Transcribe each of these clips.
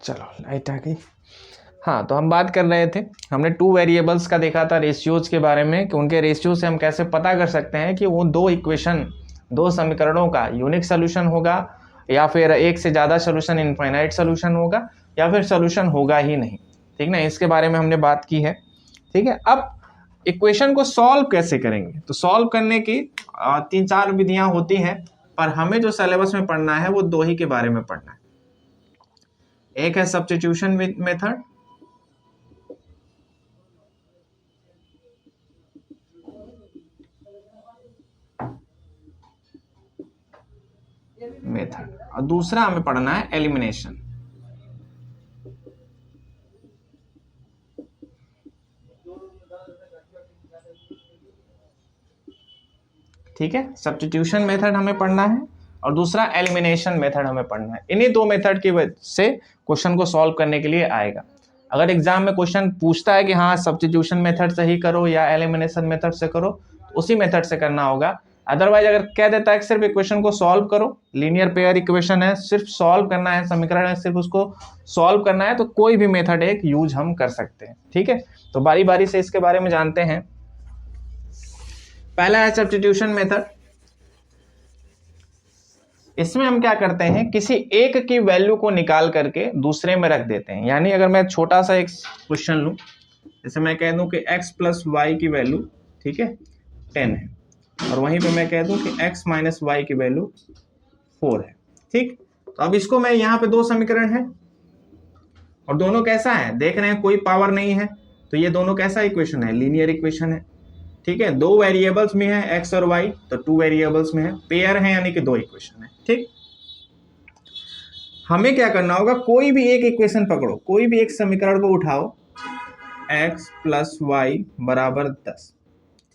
चलो लाइट आ गई। हाँ, तो हम बात कर रहे थे, हमने टू वेरिएबल्स का देखा था, रेशियोज के बारे में, कि उनके रेशियो से हम कैसे पता कर सकते हैं कि वो दो इक्वेशन, दो समीकरणों का यूनिक सोल्यूशन होगा या फिर एक से ज़्यादा सोल्यूशन, इनफाइनाइट सोल्यूशन होगा, या फिर सोल्यूशन होगा ही नहीं। ठीक ना, इसके बारे में हमने बात की है। ठीक है, अब इक्वेशन को सॉल्व कैसे करेंगे, तो सॉल्व करने की 3-4 विधियां होती हैं, पर हमें जो सिलेबस में पढ़ना है वो दो ही के बारे में पढ़ना है। एक है सब्स्टिट्यूशन मेथड, और दूसरा हमें पढ़ना है एलिमिनेशन। ठीक है, सब्स्टिट्यूशन मेथड हमें पढ़ना है और दूसरा एलिमिनेशन मेथड हमें पढ़ना है। इन्हीं दो मेथड की वजह से क्वेश्चन को सॉल्व करने के लिए आएगा। अगर एग्जाम में क्वेश्चन पूछता है कि हाँ सब्स्टिट्यूशन मेथड से ही करो या एलिमिनेशन मेथड से करो, तो उसी मेथड से करना होगा। अदरवाइज अगर कह देता है कि सिर्फ इक्वेशन को सॉल्व करो, लीनियर पेयर इक्वेशन है, सिर्फ सॉल्व करना है, समीकरण है, सिर्फ उसको सॉल्व करना है, तो कोई भी मेथड एक यूज हम कर सकते हैं। ठीक है, तो बारी बारी से इसके बारे में जानते हैं। पहला है सब्स्टिट्यूशन मेथड। इसमें हम क्या करते हैं, किसी एक की वैल्यू को निकाल करके दूसरे में रख देते हैं। यानी अगर मैं छोटा सा एक क्वेश्चन लूं, जैसे मैं कह दूं कि x प्लस वाई की वैल्यू, ठीक है, 10 है, और वहीं पे मैं कह दूं कि x माइनस वाई की वैल्यू 4 है। ठीक, तो अब इसको मैं यहाँ पे दो समीकरण है और दोनों कैसा है, देख रहे हैं कोई पावर नहीं है, तो ये दोनों कैसा इक्वेशन है, लीनियर इक्वेशन है। ठीक है, दो वेरिएबल्स में है x और y, तो टू वेरिएबल्स में है, पेयर है, यानी कि दो इक्वेशन है। ठीक, हमें क्या करना होगा, कोई भी एक इक्वेशन पकड़ो, कोई भी एक समीकरण को उठाओ, x प्लस वाई बराबर 10।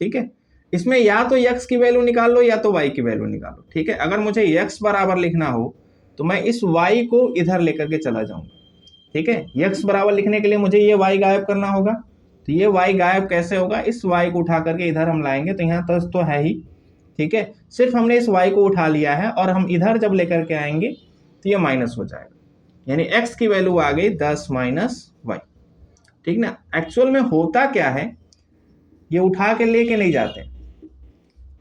ठीक है, इसमें या तो x की वैल्यू निकाल लो या तो y की वैल्यू निकालो। ठीक है, अगर मुझे x बराबर लिखना हो तो मैं इस y को इधर लेकर के चला जाऊंगा। ठीक है, x बराबर लिखने के लिए मुझे ये y गायब करना होगा, तो ये y गायब कैसे होगा, इस y को उठा करके इधर हम लाएंगे, तो यहाँ 10 तो है ही। ठीक है, सिर्फ हमने इस y को उठा लिया है और हम इधर जब लेकर के आएंगे तो ये माइनस हो जाएगा, यानी x की वैल्यू आ गई 10 माइनस वाई। ठीक ना, एक्चुअल में होता क्या है, ये उठा के लेके नहीं जाते,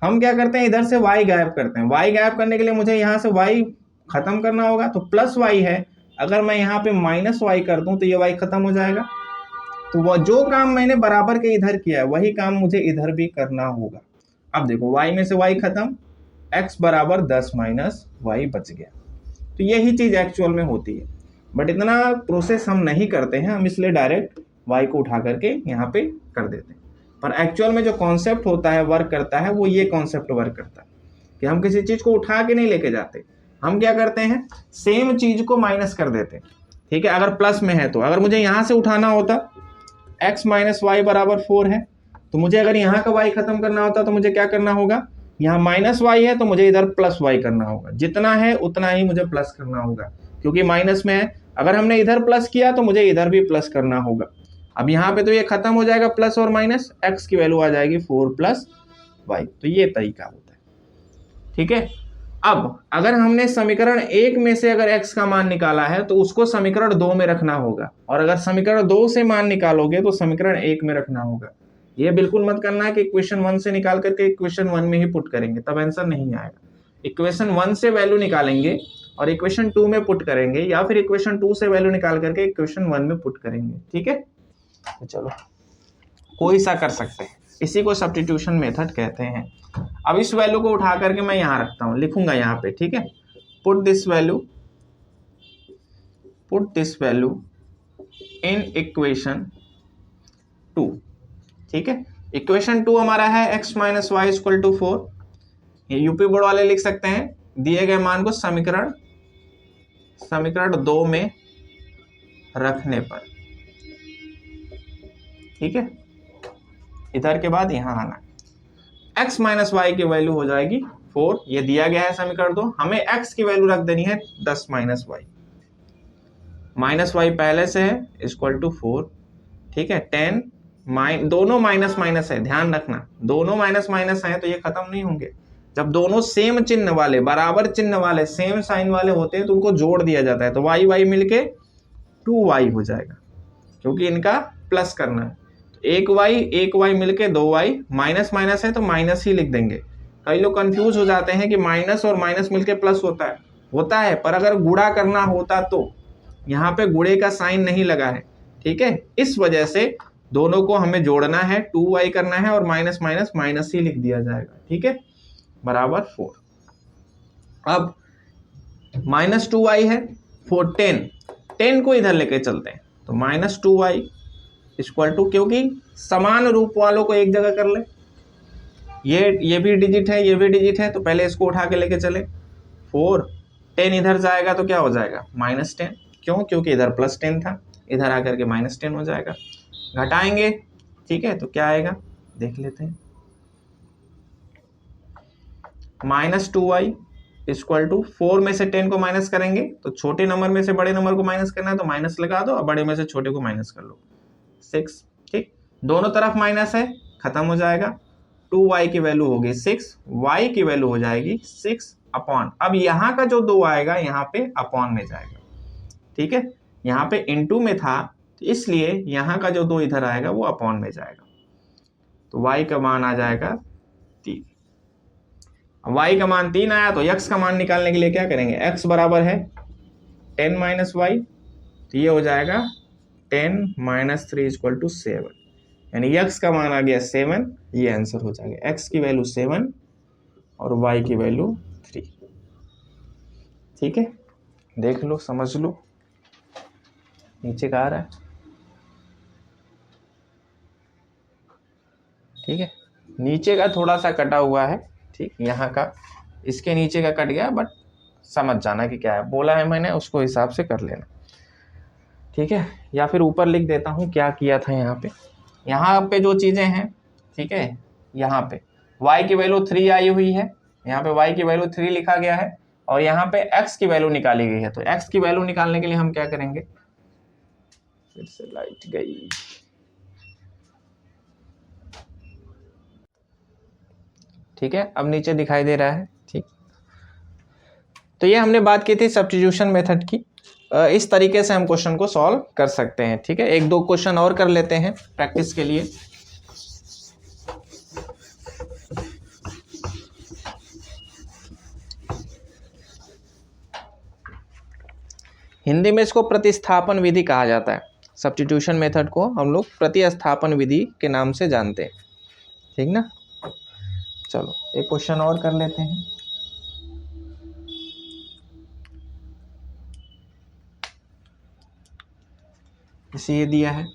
हम क्या करते हैं, इधर से y गायब करते हैं। y गायब करने के लिए मुझे यहाँ से y खत्म करना होगा, तो प्लस y है, अगर मैं यहाँ पे माइनस y कर दूं तो ये y खत्म हो जाएगा। तो वह जो काम मैंने बराबर के इधर किया है वही काम मुझे इधर भी करना होगा। अब देखो y में से y खत्म, x बराबर 10 माइनस वाई बच गया। तो यही चीज एक्चुअल में होती है, बट इतना प्रोसेस हम नहीं करते हैं, हम इसलिए डायरेक्ट y को उठा करके यहाँ पे कर देते हैं। पर एक्चुअल में जो कॉन्सेप्ट होता है, वर्क करता है, वो ये कॉन्सेप्ट वर्क करता है कि हम किसी चीज को उठा के नहीं लेके जाते, हम क्या करते हैं, सेम चीज को माइनस कर देते हैं। ठीक है, अगर प्लस में है तो अगर मुझे यहाँ से उठाना होता x माइनस वाई बराबर 4 है, तो मुझे अगर यहाँ का y खत्म करना होता तो मुझे क्या करना होगा, यहाँ माइनस वाई है तो मुझे इधर प्लस वाई करना होगा, जितना है उतना ही मुझे प्लस करना होगा, क्योंकि माइनस में है। अगर हमने इधर प्लस किया तो मुझे इधर भी प्लस करना होगा। अब यहाँ पे तो ये खत्म हो जाएगा, प्लस और माइनस, x की वैल्यू आ जाएगी 4 प्लस वाई। तो ये तरीका होता है। ठीक है, अब अगर हमने समीकरण 1 में से अगर x का मान निकाला है तो उसको समीकरण 2 में रखना होगा, और अगर समीकरण 2 से मान निकालोगे तो समीकरण 1 में रखना होगा। ये बिल्कुल मत करना है कि इक्वेशन 1 से निकाल करके इक्वेशन 1 में ही पुट करेंगे, तब आंसर नहीं आएगा। इक्वेशन 1 से वैल्यू निकालेंगे और इक्वेशन 2 में पुट करेंगे, या फिर इक्वेशन 2 से वैल्यू निकाल करके इक्वेशन 1 में पुट करेंगे। ठीक है, तो चलो कोई सा कर सकते हैं, इसी को सब्स्टिट्यूशन मेथड कहते हैं। अब इस वैल्यू को उठा करके मैं यहाँ रखता हूँ, लिखूंगा यहाँ पे। ठीक है, put this value in equation 2। ठीक है, इक्वेशन 2 हमारा है x minus Y equal to 4। ये यूपी बोर्ड वाले लिख सकते हैं, दिए गए मान को समीकरण 2 में रखने पर। ठीक है, इधर के बाद यहाँ आना, x माइनस वाई की वैल्यू हो जाएगी 4, ये दिया गया है समीकरण 2, हमें x की वैल्यू रख देनी है 10 माइनस वाई, माइनस वाई पहले से है इक्वल टू 4। ठीक है, 10 दोनों माइनस माइनस है, ध्यान रखना, दोनों माइनस माइनस है तो ये खत्म नहीं होंगे। जब दोनों सेम चिन्ह वाले, बराबर चिन्ह वाले, सेम साइन वाले होते हैं तो उनको जोड़ दिया जाता है, तो वाई वाई मिलके 2y हो जाएगा, क्योंकि इनका प्लस करना है। तो एक y मिलके 2y, माइनस माइनस है तो माइनस ही लिख देंगे। कई लोग कंफ्यूज हो जाते हैं कि माइनस और माइनस मिलके प्लस होता है, पर अगर गुणा करना होता तो यहाँ पे गुणे का साइन नहीं लगा है, ठीक है। इस वजह से दोनों को हमें जोड़ना है, 2y करना है और माइनस माइनस माइनस ही लिख दिया जाएगा, ठीक है, बराबर 4। अब -2y है, 10 को इधर लेके चलते हैं, तो -2y इक्वल टू, क्योंकि समान रूप वालों को एक जगह कर ले, ये भी डिजिट है, ये भी डिजिट है, तो पहले इसको उठा के लेके चले। 4, 10 इधर जाएगा तो क्या हो जाएगा -10, क्यों, क्योंकि इधर +10 था, इधर आकर के -10 हो जाएगा। घटाएंगे, ठीक है, तो क्या आएगा देख लेते हैं। -2y इक्वल टू 4 में से 10 को माइनस करेंगे तो छोटे नंबर में से बड़े नंबर को माइनस करना है, तो माइनस लगा दो, और बड़े में से छोटे को माइनस कर लो, 6, ठीक, दोनों तरफ माइनस है, खत्म हो जाएगा। 2y की वैल्यू होगी 6, y की वैल्यू हो जाएगी 6 अपॉन, अब यहाँ का जो 2 आएगा यहाँ पे अपॉन में जाएगा, ठीक है, यहाँ पे इनटू में था, तो इसलिए यहाँ का जो 2 इधर आएगा वो अपॉन में जाएगा, तो y का मान आ जाएगा 3। y का मान 3 आया तो x का मान निकालने के लिए क्या करेंगे, x बराबर है 10 माइनस वाई, तो ये हो जाएगा 10 माइनस 3 इक्वल टू 7, यानी x का मान आ गया 7, ये आंसर हो जाएगा, x की वैल्यू 7 और y की वैल्यू 3, ठीक है, देख लो समझ लो, नीचे का आ रहा है, ठीक है, नीचे का थोड़ा सा कटा हुआ है, ठीक, यहाँ का इसके नीचे का कट गया, बट समझ जाना कि क्या है बोला है मैंने, उसको हिसाब से कर लेना, ठीक है। या फिर ऊपर लिख देता हूँ क्या किया था यहाँ पे जो चीज़ें हैं, ठीक है, यहाँ पे y की वैल्यू 3 आई हुई है, यहाँ पे y की वैल्यू 3 लिखा गया है, और यहाँ पे x की वैल्यू निकाली गई है, तो x की वैल्यू निकालने के लिए हम क्या करेंगे, फिर से लाइट गई, ठीक है, अब नीचे दिखाई दे रहा है, ठीक। तो ये हमने बात की थी सब्स्टिट्यूशन मेथड की, इस तरीके से हम क्वेश्चन को सॉल्व कर सकते हैं, ठीक है। एक दो क्वेश्चन और कर लेते हैं प्रैक्टिस के लिए। हिंदी में इसको प्रतिस्थापन विधि कहा जाता है, सब्स्टिट्यूशन मेथड को हम लोग प्रतिस्थापन विधि के नाम से जानते हैं, ठीक ना। चलो एक क्वेश्चन और कर लेते हैं। इसे ये दिया है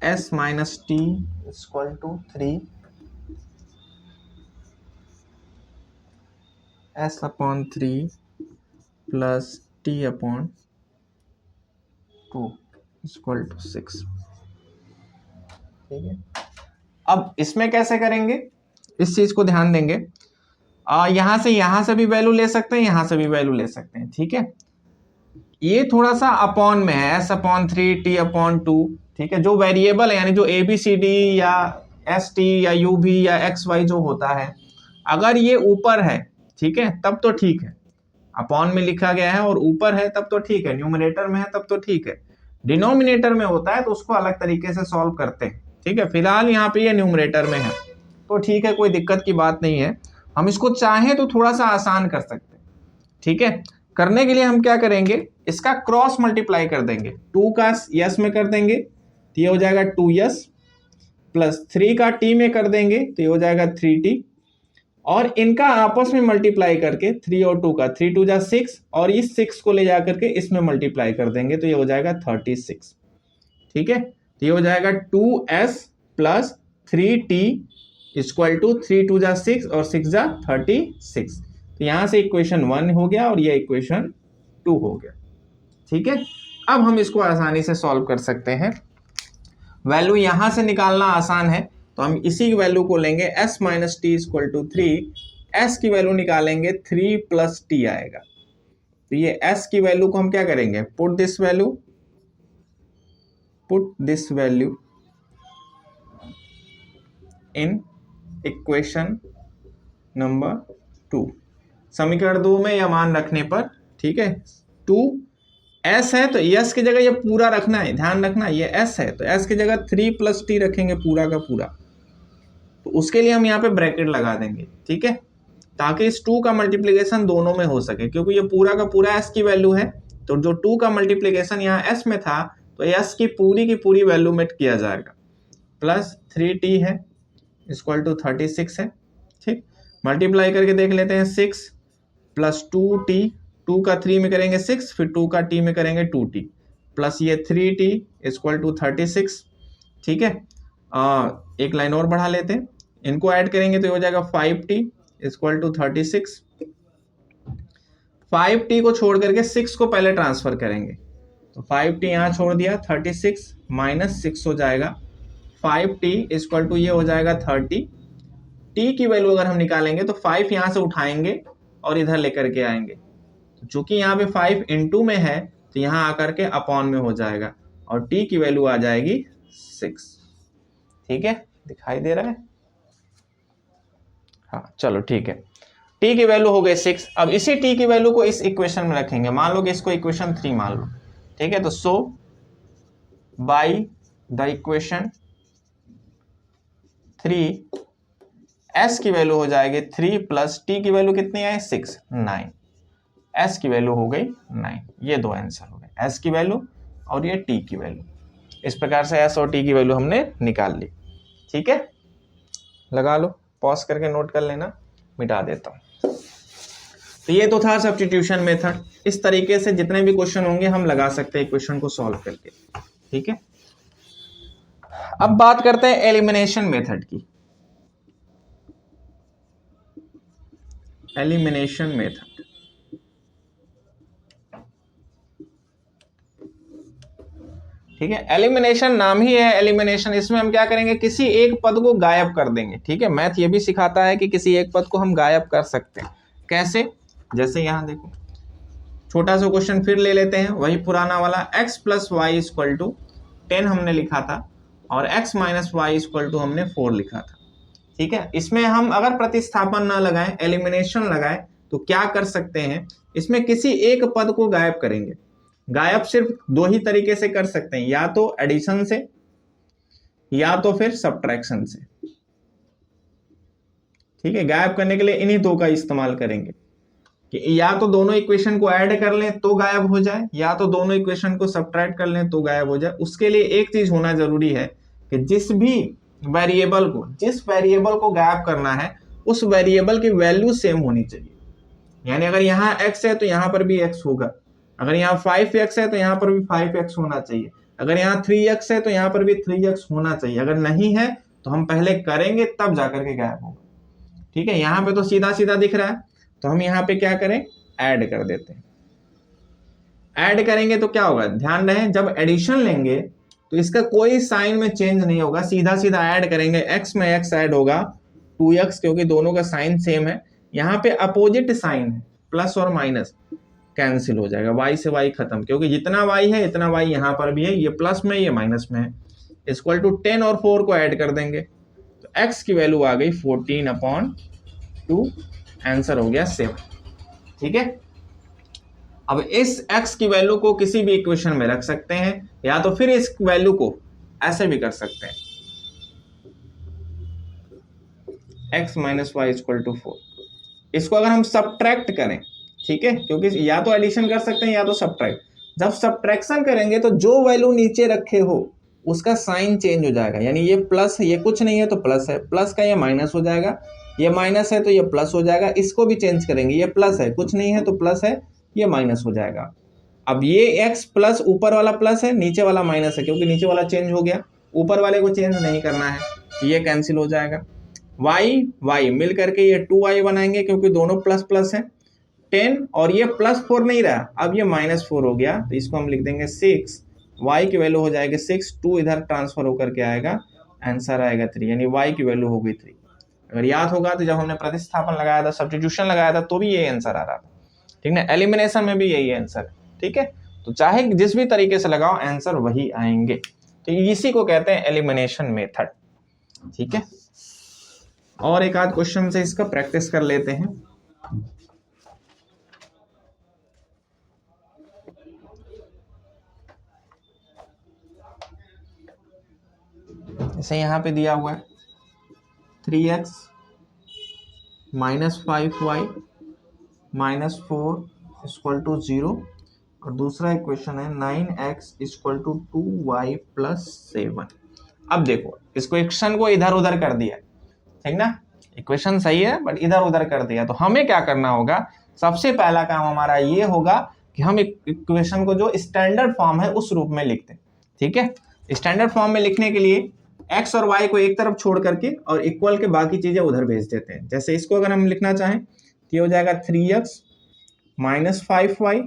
s minus T equal to 3 s upon 3 plus T upon 2 equal to 6, ठीक है। अब इसमें कैसे करेंगे, इस चीज को ध्यान देंगे, यहां से भी वैल्यू ले सकते हैं, यहां से भी वैल्यू ले सकते हैं, ठीक है। ये थोड़ा सा अपॉन में है, s अपॉन 3 t अपॉन 2, ठीक है, जो वेरिएबल है यानी जो ABCD या ST या UV या XY जो होता है, अगर ये ऊपर है, ठीक है, तब तो ठीक है, अपॉन में लिखा गया है और ऊपर है तब तो ठीक है, न्यूमरेटर में है तब तो ठीक है, डिनोमिनेटर में होता है तो उसको अलग तरीके से सॉल्व करते हैं, ठीक है। फिलहाल यहाँ पे ये न्यूमरेटर में है तो ठीक है, कोई दिक्कत की बात नहीं है, हम इसको चाहें तो थोड़ा सा आसान कर सकते हैं, ठीक है। करने के लिए हम क्या करेंगे, इसका क्रॉस मल्टीप्लाई कर देंगे, 2 का यस में कर देंगे तो ये हो जाएगा 2s, प्लस 3 का t में कर देंगे तो ये हो जाएगा 3t, और इनका आपस में मल्टीप्लाई करके 3 और 2 का 3 2 जा 6, और इस 6 को ले जाकर के इसमें मल्टीप्लाई कर देंगे तो ये हो जाएगा 36, ठीक है। तो ये हो जाएगा 2s plus 3t equal to 3 2 जा 6 और 6 जा 36, तो यहां से इक्वेशन 1 हो गया और ये इक्वेशन 2 हो गया, ठीक है। अब हम इसको आसानी से सॉल्व कर सकते हैं, वैल्यू यहां से निकालना आसान है, तो हम इसी वैल्यू को लेंगे, s minus T equal to 3, s की वैल्यू निकालेंगे 3 प्लस टी आएगा, तो ये s की वैल्यू को हम क्या करेंगे, put this value in equation number 2, समीकरण 2 में यह मान रखने पर, ठीक है, 2 एस है तो यस की जगह ये पूरा रखना है, ध्यान रखना, ये एस है तो एस की जगह 3 + t रखेंगे पूरा का पूरा। तो उसके लिए हम यहाँ पे ब्रैकेट लगा देंगे, ठीक है, ताकि इस 2 का मल्टीप्लीकेशन दोनों में हो सके, क्योंकि ये पूरा का पूरा एस की वैल्यू है। तो जो 2 का मल्टीप्लीकेशन यहाँ एस में था तो एस की पूरी वैल्यू में किया जाएगा। प्लस 3t है इक्वल टू 36 है, ठीक। मल्टीप्लाई करके देख लेते हैं, 6 + 2t, 2 का 3 में करेंगे 6, फिर 2 का t में करेंगे 2t, प्लस ये 3t इक्वल टू 36, ठीक है। एक लाइन और बढ़ा लेते हैं, इनको ऐड करेंगे तो हो जाएगा 5t इक्वल टू 36। 5t को छोड़ करके 6 को पहले ट्रांसफर करेंगे, तो 5t यहाँ छोड़ दिया, 36 - 6 हो जाएगा। 5t इक्वल टू ये हो जाएगा 30। t की वैल्यू अगर हम निकालेंगे तो 5 यहाँ से उठाएंगे और इधर लेकर के आएंगे, तो चूंकि यहाँ पे 5 × में है तो यहाँ आकर के अपॉन में हो जाएगा और t की वैल्यू आ जाएगी 6, ठीक है, दिखाई दे रहा है। हाँ चलो ठीक है, t की वैल्यू हो गई 6। अब इसी t की वैल्यू को इस इक्वेशन में रखेंगे, मान लो कि इसको इक्वेशन 3 मान लो, ठीक है। तो सो बाय द इक्वेशन 3 s की वैल्यू हो जाएगी 3 + t की वैल्यू कितनी आई 6, 9, s की वैल्यू हो गई 9। ये दो आंसर हो गए, s की वैल्यू और ये t की वैल्यू। इस प्रकार से s और t की वैल्यू हमने निकाल ली, ठीक है। लगा लो, पॉज करके नोट कर लेना, मिटा देता हूं। तो ये तो था सब्स्टिट्यूशन मेथड। इस तरीके से जितने भी क्वेश्चन होंगे हम लगा सकते हैं इक्वेशन को सॉल्व करके, ठीक है। अब बात करते हैं एलिमिनेशन मेथड की। एलिमिनेशन मेथड, ठीक है। एलिमिनेशन नाम ही है एलिमिनेशन, इसमें हम क्या करेंगे, किसी एक पद को गायब कर देंगे, ठीक है। मैथ ये भी सिखाता है कि किसी एक पद को हम गायब कर सकते हैं। कैसे? जैसे यहां देखो, छोटा सा क्वेश्चन फिर ले लेते हैं, वही पुराना वाला। x + y = 10 हमने लिखा था और x - y = हमने 4 लिखा था, ठीक है। इसमें हम अगर प्रतिस्थापन ना लगाएं, एलिमिनेशन लगाएं, तो क्या कर सकते हैं, इसमें किसी एक पद को गायब करेंगे। गायब सिर्फ दो ही तरीके से कर सकते हैं, या तो एडिशन से या तो फिर सब्ट्रैक्शन से, ठीक है। गायब करने के लिए इन्हीं दो का इस्तेमाल करेंगे कि या तो दोनों इक्वेशन को ऐड कर लें तो गायब हो जाए, या तो दोनों इक्वेशन को सब्ट्रैक्ट कर लें तो गायब हो जाए। उसके लिए एक चीज होना जरूरी है कि जिस वेरिएबल को गायब करना है उस वेरिएबल की वैल्यू सेम होनी चाहिए। यानी अगर यहाँ x है तो यहाँ पर भी x होगा, अगर यहाँ 5x है तो यहाँ पर भी 5x होना चाहिए, अगर यहाँ 3x है तो यहाँ पर भी 3x होना चाहिए। अगर नहीं है तो हम पहले करेंगे तब जाकर के गायब होगा, ठीक है। यहाँ पे तो सीधा सीधा दिख रहा है, तो हम यहाँ पे क्या करें, ऐड कर देते हैं। ऐड करेंगे तो क्या होगा, ध्यान रहे, जब एडिशन लेंगे तो इसका कोई साइन में चेंज नहीं होगा, सीधा सीधा ऐड करेंगे, x में x ऐड होगा 2x, क्योंकि दोनों का साइन सेम है। यहाँ पे अपोजिट साइन है, प्लस और माइनस कैंसिल हो जाएगा, y से y खत्म, क्योंकि जितना y है इतना y यहाँ पर भी है, ये प्लस में ये माइनस में है। इक्वल टू 10 और 4 को ऐड कर देंगे तो x की वैल्यू आ गई 14/2, आंसर हो गया 7, ठीक है। अब इस x की वैल्यू को किसी भी इक्वेशन में रख सकते हैं, या तो फिर इस वैल्यू को ऐसे भी कर सकते हैं, x - y = 4। इसको अगर हम सब्ट्रैक्ट करें, ठीक है, क्योंकि या तो एडिशन कर सकते हैं या तो सब्ट्रैक्ट। जब सब्ट्रैक्शन करेंगे तो जो वैल्यू नीचे रखे हो उसका साइन चेंज हो जाएगा, यानी ये प्लस, ये कुछ नहीं है तो प्लस है, प्लस का ये माइनस हो जाएगा, ये माइनस है तो ये प्लस हो जाएगा। इसको भी चेंज करेंगे, ये प्लस है, कुछ नहीं है तो प्लस है, ये माइनस हो जाएगा। अब ये x प्लस, ऊपर वाला प्लस है, नीचे वाला माइनस है, क्योंकि नीचे वाला चेंज हो गया, ऊपर वाले को चेंज नहीं करना है, ये कैंसिल हो जाएगा। y मिल करके ये 2y बनाएंगे, क्योंकि दोनों प्लस प्लस है। 10 और ये +4 नहीं रहा, अब ये -4 हो गया, तो इसको हम लिख देंगे 6, y की वैल्यू हो जाएगी 6, 2 इधर ट्रांसफर होकर के आएगा, आंसर आएगा 3, यानी y की वैल्यू हो गई 3। अगर याद होगा तो जब हमने प्रतिस्थापन लगाया था, सब्स्टिट्यूशन लगाया था, तो भी ये आंसर आ रहा था, ठीक ना। एलिमिनेशन में भी यही आंसर है, ठीक है। तो चाहे जिस भी तरीके से लगाओ आंसर वही आएंगे, तो इसी को कहते हैं एलिमिनेशन मेथड, ठीक है। और एक आध क्वेश्चन से इसका प्रैक्टिस कर लेते हैं। जैसे यहाँ पे दिया हुआ है 3x minus 5y minus 4 equal to 0, और दूसरा इक्वेशन है 9x equal to 2y plus 7। अब देखो इस इक्वेशन को इधर उधर कर दिया, ठीक ना, इक्वेशन सही है बट इधर उधर कर दिया। तो हमें क्या करना होगा, सबसे पहला काम हमारा ये होगा कि हम इक्वेशन को जो स्टैंडर्ड फॉर्म है उस रूप में लिखते हैं। ठीक है, स्टैंडर्ड फॉर्म में लिखने के लिए x और y को एक तरफ छोड़ करके और इक्वल के बाकी चीजें उधर भेज देते हैं। जैसे इसको अगर हम लिखना चाहें तो ये हो जाएगा 3x माइनस 5y।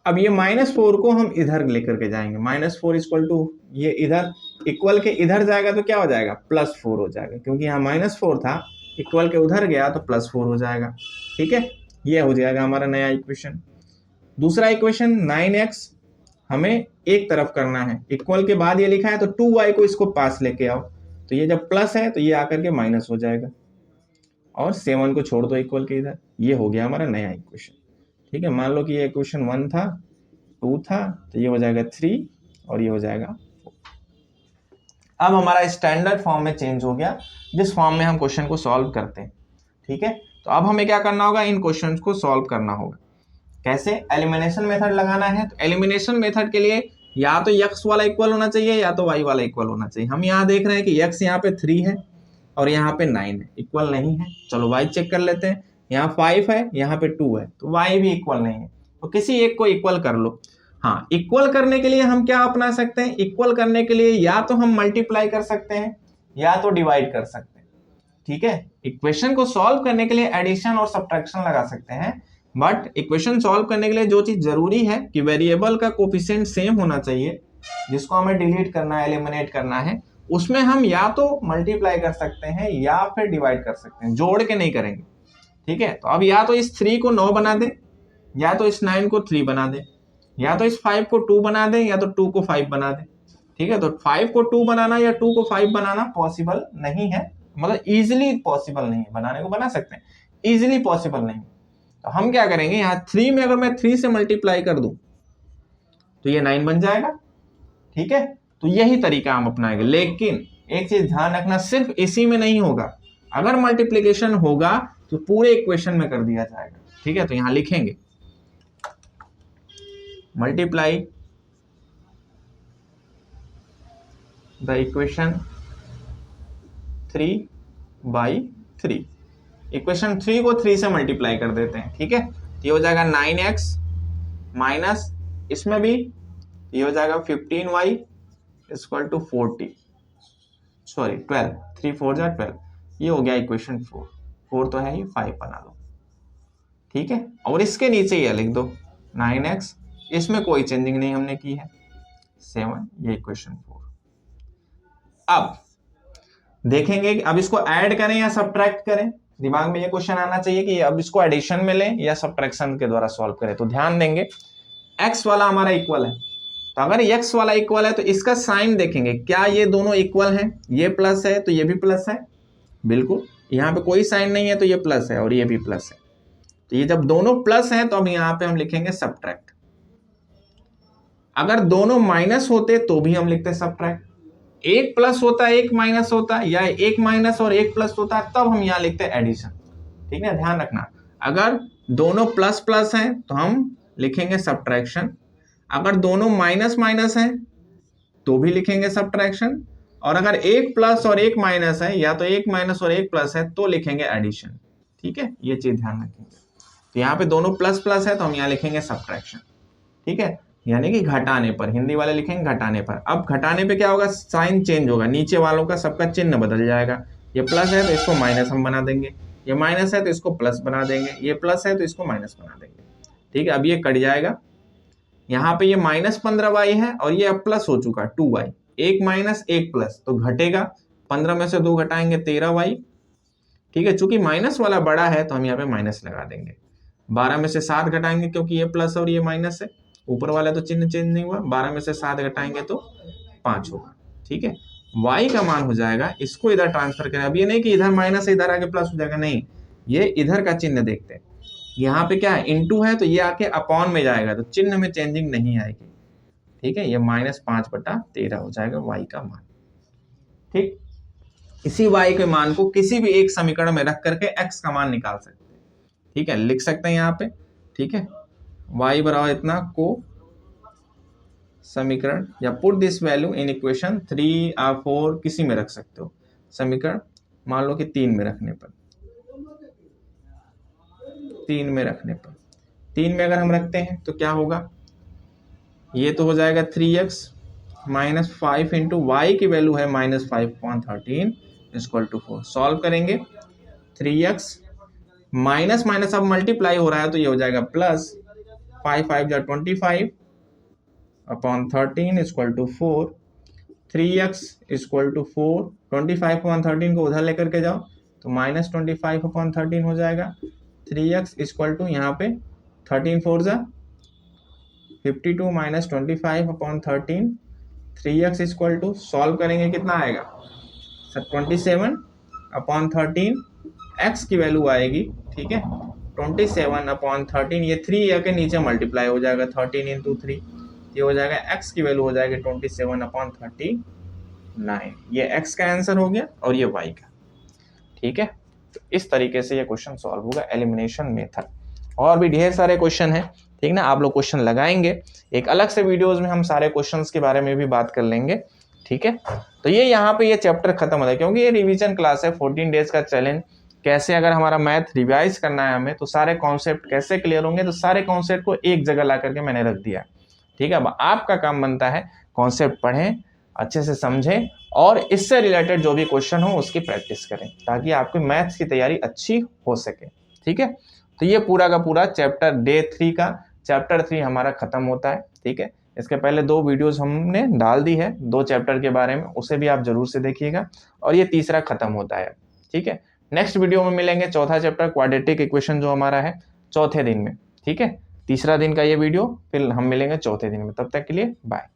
अब ये -4 को हम इधर लेकर के जाएंगे, -4 इक्वल टू ये इधर इक्वल के इधर जाएगा तो क्या हो जाएगा, +4 हो जाएगा, क्योंकि यहाँ -4 था, इक्वल के उधर गया तो +4 हो जाएगा। ठीक है, ये हो जाएगा हमारा नया इक्वेशन। दूसरा इक्वेशन 9x हमें एक तरफ करना है, इक्वल के बाद ये लिखा है तो 2y को इसको पास लेके आओ, तो ये जब प्लस है तो ये आकर के माइनस हो जाएगा, और 7 को छोड़ दो इक्वल के इधर। ये हो गया हमारा नया इक्वेशन। ठीक है, मान लो कि ये इक्वेशन 1 था, 2 था, तो ये हो जाएगा 3 और ये हो जाएगा 4। अब हमारा स्टैंडर्ड फॉर्म में चेंज हो गया, जिस फॉर्म में हम क्वेश्चन को सॉल्व करते हैं। ठीक है, तो अब हमें क्या करना होगा, इन क्वेश्चंस को सॉल्व करना होगा। कैसे, एलिमिनेशन मेथड लगाना है। तो एलिमिनेशन मेथड के लिए या तो x वाला इक्वल होना चाहिए या तो y वाला इक्वल होना चाहिए। हम यहाँ देख रहे हैं कि x यहाँ पे 3 है और यहाँ पे 9 है, इक्वल नहीं है। चलो y चेक कर लेते हैं, यहाँ 5 है, यहाँ पे 2 है, तो y भी इक्वल नहीं है, तो किसी एक को इक्वल कर लो। हाँ, इक्वल करने के लिए हम क्या अपना सकते हैं, इक्वल करने के लिए या तो हम मल्टीप्लाई कर सकते हैं या तो डिवाइड कर सकते हैं। ठीक है, इक्वेशन को सॉल्व करने के लिए एडिशन और सब्ट्रैक्शन लगा सकते हैं, बट इक्वेशन सॉल्व करने के लिए जो चीज जरूरी है कि वेरिएबल का कोफिशिएंट सेम होना चाहिए, जिसको हमें डिलीट करना है, एलिमिनेट करना है, उसमें हम या तो मल्टीप्लाई कर सकते हैं या फिर डिवाइड कर सकते हैं, जोड़ के नहीं करेंगे। ठीक है, तो अब या तो इस 3 को 9 बना दे, या तो इस 9 को 3 बना दे, या तो इस 5 को 2 बना दे, या तो 2 को 5 बना दे। ठीक है, तो 5 को 2 बनाना या 2 को 5 बनाना पॉसिबल नहीं है, मतलब इजिली पॉसिबल नहीं है। बनाने को बना सकते हैं, इजिली पॉसिबल नहीं। तो हम क्या करेंगे, यहाँ 3 में अगर मैं 3 से मल्टीप्लाई कर दूं तो ये 9 बन जाएगा। ठीक है, तो यही तरीका हम अपनाएंगे। लेकिन एक चीज ध्यान रखना, सिर्फ इसी में नहीं होगा, अगर मल्टीप्लीकेशन होगा तो पूरे इक्वेशन में कर दिया जाएगा। ठीक है, तो यहां लिखेंगे मल्टीप्लाई द इक्वेशन 3/3। इक्वेशन 3 को 3 से मल्टीप्लाई कर देते हैं। ठीक है, ये हो जाएगा 9x माइनस, इसमें भी ये हो जाएगा 15y इक्वल टू 40, सॉरी 12, 3 4 जा 12। ये हो गया इक्वेशन 4 तो है ही, 5 बना लो। ठीक है, और इसके नीचे ये लिख दो 9x, इसमें कोई चेंजिंग नहीं हमने की है, 7, ये इक्वेशन 4। अब देखेंगे कि अब इसको ऐड करें या सब्ट्रैक्ट करें। दिमाग में ये क्वेश्चन आना चाहिए कि अब इसको एडिशन में लें या सब्ट्रैक्शन के द्वारा सॉल्व करें। तो ध्यान देंगे, x वाला हमारा इक्वल है, तो अगर x वाला इक्वल है तो इसका साइन देखेंगे, क्या ये दोनों इक्वल हैं, ये प्लस है तो ये भी प्लस है, बिल्कुल। यहाँ पे कोई साइन नहीं है तो ये प्लस है और ये भी प्लस है, तो ये जब दोनों प्लस हैं तो अब यहाँ पे हम लिखेंगे सब्ट्रैक्ट। अगर दोनों माइनस होते तो भी हम लिखते सब्ट्रैक्ट, एक प्लस होता एक माइनस होता, या एक माइनस और एक प्लस होता, तब हम यहाँ लिखते एडिशन। ठीक है, ध्यान रखना, अगर दोनों प्लस प्लस हैं तो हम लिखेंगे सब्ट्रैक्शन, अगर दोनों माइनस माइनस हैं तो भी लिखेंगे सब्ट्रैक्शन, और अगर एक प्लस और एक माइनस है या तो एक माइनस और एक प्लस है तो लिखेंगे एडिशन। ठीक है, ये चीज ध्यान रखेंगे। तो यहाँ पे दोनों प्लस प्लस है तो हम यहाँ लिखेंगे सब्ट्रैक्शन। ठीक है, यानी कि घटाने पर, हिंदी वाले लिखेंगे घटाने पर। अब घटाने पे क्या होगा, साइन चेंज होगा, नीचे वालों का सबका चिन्ह बदल जाएगा। ये प्लस है तो इसको माइनस हम बना देंगे, ये माइनस है तो इसको प्लस बना देंगे, ये प्लस है तो इसको माइनस बना देंगे। ठीक है, अब ये कट जाएगा, यहाँ पे ये -15y है और ये अब प्लस हो चुका 2y, एक माइनस एक प्लस तो घटेगा, 15 में से 2 घटाएंगे 13y। ठीक है, चूंकि माइनस वाला बड़ा है तो हम यहाँ पे माइनस लगा देंगे। 12 में से 7 घटाएंगे क्योंकि ये प्लस और ये माइनस है, ऊपर वाला तो चिन्ह चेंज नहीं हुआ, 12 में से 7 घटाएंगे तो 5 होगा। ठीक है, y का मान हो जाएगा, इसको इधर ट्रांसफर करें। अब ये नहीं कि इधर माइनस है इधर आके प्लस हो जाएगा, नहीं, ये इधर का चिन्ह देखते हैं, यहाँ पे क्या है इनटू है तो ये आके अपॉन में जाएगा, तो चिन्ह में चेंजिंग नहीं आएगी। ठीक है, ये -5/13 हो जाएगा y का मान। ठीक, इसी y के मान को किसी भी एक समीकरण में रख करके x का मान निकाल सकते हैं। ठीक है, लिख सकते हैं यहाँ पे। ठीक है, y बराबर इतना को समीकरण, या put this value in equation 3 और 4 किसी में रख सकते हो। समीकरण मान लो कि 3 में रखने पर, 3 में रखने पर, 3 में अगर हम रखते हैं तो क्या होगा, ये तो हो जाएगा 3x माइनस 5 इंटू वाई की वैल्यू है -5/13 इक्वल टू 4। सॉल्व करेंगे 3x माइनस माइनस अब मल्टीप्लाई हो रहा है तो ये हो जाएगा plus 5×5 = 13 equal to 4। 3x equal to 4, 25/13 को उधर लेकर के जाओ तो -25/13 हो जाएगा। 3x इक्वल टू यहाँ पे 13 4 जा 52 minus 25/13, 3x equal to solve करेंगे कितना आएगा सर 27/13, x की वैल्यू आएगी। ठीक है, 27/13, ये 3 के नीचे मल्टीप्लाई हो जाएगा 13 इंटू 3, ये हो जाएगा x की वैल्यू हो जाएगी 27/39। ये x का आंसर हो गया और ये y का। ठीक है, तो इस तरीके से ये क्वेश्चन सॉल्व होगा एलिमिनेशन मेथड। और भी ढेर सारे क्वेश्चन हैं, ठीक ना, आप लोग क्वेश्चन लगाएंगे, एक अलग से वीडियोस में हम सारे क्वेश्चंस के बारे में भी बात कर लेंगे। ठीक है, तो ये यहाँ पे ये चैप्टर खत्म होता है, क्योंकि ये रिवीजन क्लास है, 14 डेज का चैलेंज। कैसे अगर हमारा मैथ रिवाइज करना है हमें, तो सारे कॉन्सेप्ट कैसे क्लियर होंगे, तो सारे कॉन्सेप्ट को एक जगह ला करके मैंने रख दिया। ठीक है, अब आपका काम बनता है कॉन्सेप्ट पढ़ें, अच्छे से समझें और इससे रिलेटेड जो भी क्वेश्चन हो उसकी प्रैक्टिस करें, ताकि आपकी मैथ्स की तैयारी अच्छी हो सके। ठीक है, तो ये पूरा का पूरा चैप्टर डे 3 का चैप्टर 3 हमारा खत्म होता है। ठीक है, इसके पहले 2 वीडियोस हमने डाल दी है 2 चैप्टर के बारे में, उसे भी आप जरूर से देखिएगा, और ये तीसरा खत्म होता है। ठीक है, नेक्स्ट वीडियो में मिलेंगे, चौथा चैप्टर क्वाड्रेटिक इक्वेशन जो हमारा है, चौथे दिन में। ठीक है, तीसरा दिन का ये वीडियो, फिर हम मिलेंगे चौथे दिन में। तब तक के लिए बाय।